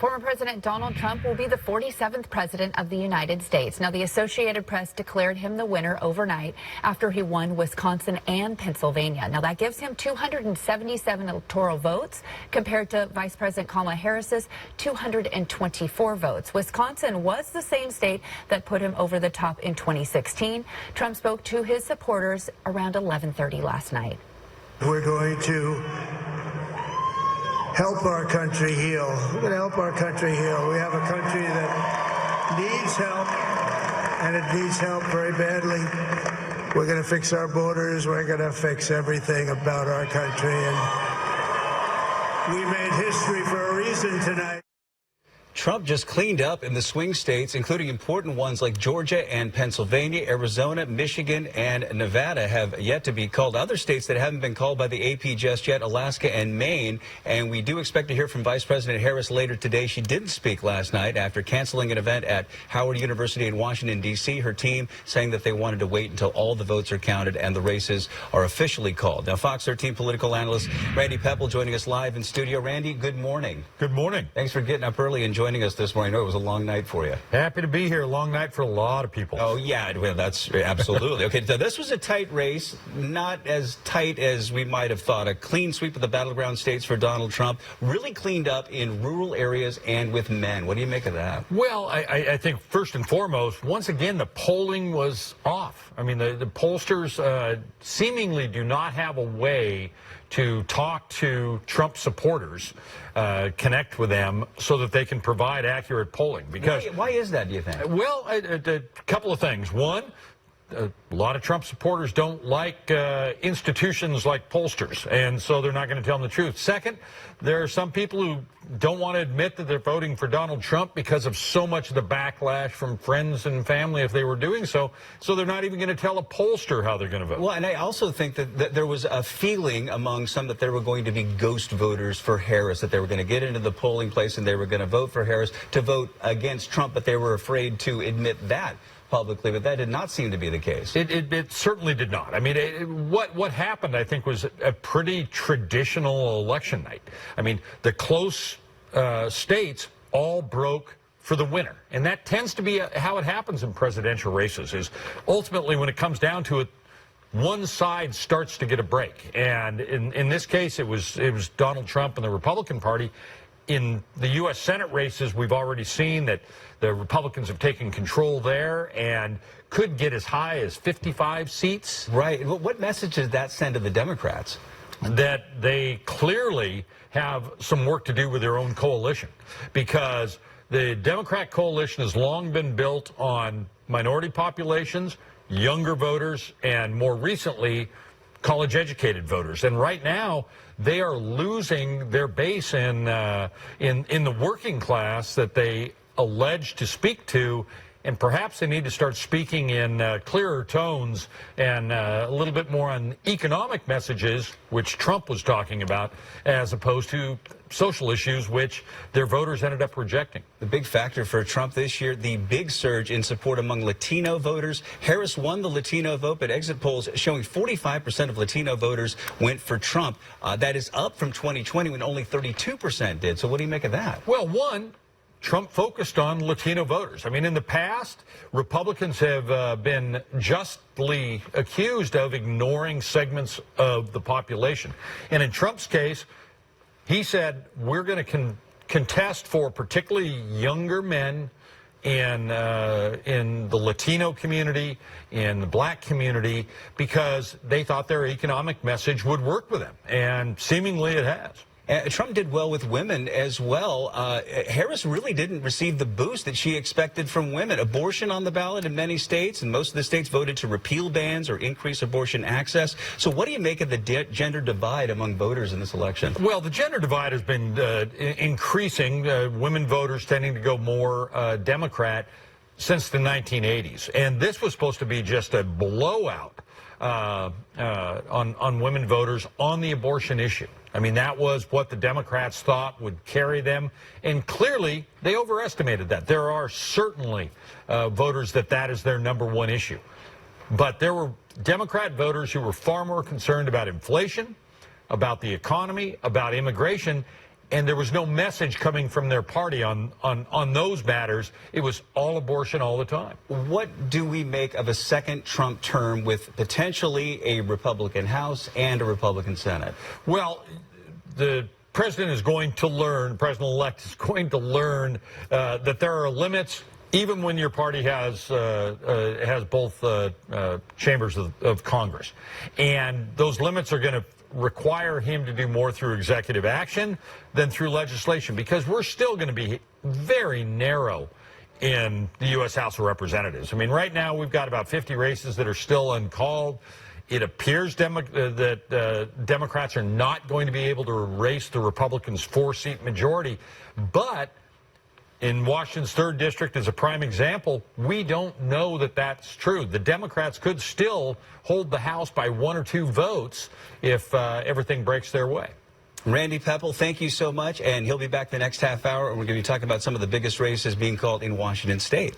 Former President Donald Trump will be the 47th president of the United States. Now, the Associated Press declared him the winner overnight after he won Wisconsin and Pennsylvania. Now, that gives him 277 electoral votes compared to Vice President Kamala Harris's 224 votes. Wisconsin was the same state that put him over the top in 2016. Trump spoke to his supporters around 11:30 last night. We're going to help our country heal. We're going to help our country heal. We have a country that needs help, and it needs help very badly. We're going to fix our borders. We're going to fix everything about our country. And we made history for a reason tonight. Trump just cleaned up in the swing states, including important ones like Georgia and Pennsylvania. Arizona, Michigan, and Nevada have yet to be called. Other states that haven't been called by the AP just yet, Alaska and Maine. And we do expect to hear from Vice President Harris later today. She didn't speak last night after canceling an event at Howard University in Washington, D.C. Her team saying that they wanted to wait until all the votes are counted and the races are officially called. Now, Fox 13 political analyst Randy Peppel joining us live in studio. Randy, good morning. Good morning. Thanks for getting up early and joining us this morning. I know it was a long night for you. Happy to be here. Long night for a lot of people. Oh, yeah, well, that's absolutely. Okay, so this was a tight race, not as tight as we might have thought. A clean sweep of the battleground states for Donald Trump, really cleaned up in rural areas and with men. What do you make of that? Well, I think first and foremost, once again, the polling was off. I mean, the pollsters seemingly do not have a way to talk to Trump supporters, connect with them so that they can provide accurate polling. Because why is that, do you think? Well, a couple of things. One, a lot of Trump supporters don't like institutions like pollsters, and so they're not going to tell them the truth. Second, there are some people who don't want to admit that they're voting for Donald Trump because of so much of the backlash from friends and family if they were doing so, so they're not even going to tell a pollster how they're going to vote. Well, and I also think that there was a feeling among some that there were going to be ghost voters for Harris, that they were going to get into the polling place and they were going to vote for Harris to vote against Trump, but they were afraid to admit that publicly, but that did not seem to be the case. It certainly did not. I mean, what happened, I think, was a pretty traditional election night. I mean, the close states all broke for the winner, and that tends to be how it happens in presidential races. Is ultimately, when it comes down to it, one side starts to get a break, and in this case, it was Donald Trump and the Republican Party. In the U.S. Senate races, we've already seen that the Republicans have taken control there and could get as high as 55 seats. Right. What message does that send to the Democrats? That they clearly have some work to do with their own coalition, because the Democrat coalition has long been built on minority populations, younger voters, and more recently, college-educated voters. And right now, they are losing their base in the working class that they allege to speak to, and perhaps they need to start speaking in clearer tones and a little bit more on economic messages, which Trump was talking about, as opposed to social issues, which their voters ended up rejecting. The big factor for Trump this year, the big surge in support among Latino voters. Harris won the Latino vote, but exit polls showing 45% of Latino voters went for Trump. That is up from 2020 when only 32% did. So what do you make of that? Well, one, Trump focused on Latino voters. I mean, in the past, Republicans have been justly accused of ignoring segments of the population. And in Trump's case, he said, we're going to contest for particularly younger men in the Latino community, in the black community, because they thought their economic message would work with them. And seemingly it has. Trump did well with women as well. Harris really didn't receive the boost that she expected from women. Abortion on the ballot in many states, and most of the states voted to repeal bans or increase abortion access. So what do you make of the gender divide among voters in this election? Well, the gender divide has been increasing, women voters tending to go more Democrat since the 1980s. And this was supposed to be just a blowout on women voters on the abortion issue. I mean, that was what the Democrats thought would carry them, and clearly they overestimated that. There are certainly voters that is their number one issue. But there were Democrat voters who were far more concerned about inflation, about the economy, about immigration, and there was no message coming from their party on those matters. It was all abortion all the time. What do we make of a second Trump term with potentially a Republican House and a Republican Senate? Well, the president is going to learn, President-elect is going to learn that there are limits even when your party has both chambers of Congress. And those limits are going to require him to do more through executive action than through legislation, because we're still going to be very narrow in the U.S. House of Representatives. I mean, right now we've got about 50 races that are still uncalled. It appears that Democrats are not going to be able to erase the Republicans' 4-seat majority. But in Washington's 3rd District, as a prime example, we don't know that that's true. The Democrats could still hold the House by 1 or 2 votes if everything breaks their way. Randy Pepple, thank you so much. And he'll be back the next half hour, and we're going to be talking about some of the biggest races being called in Washington State.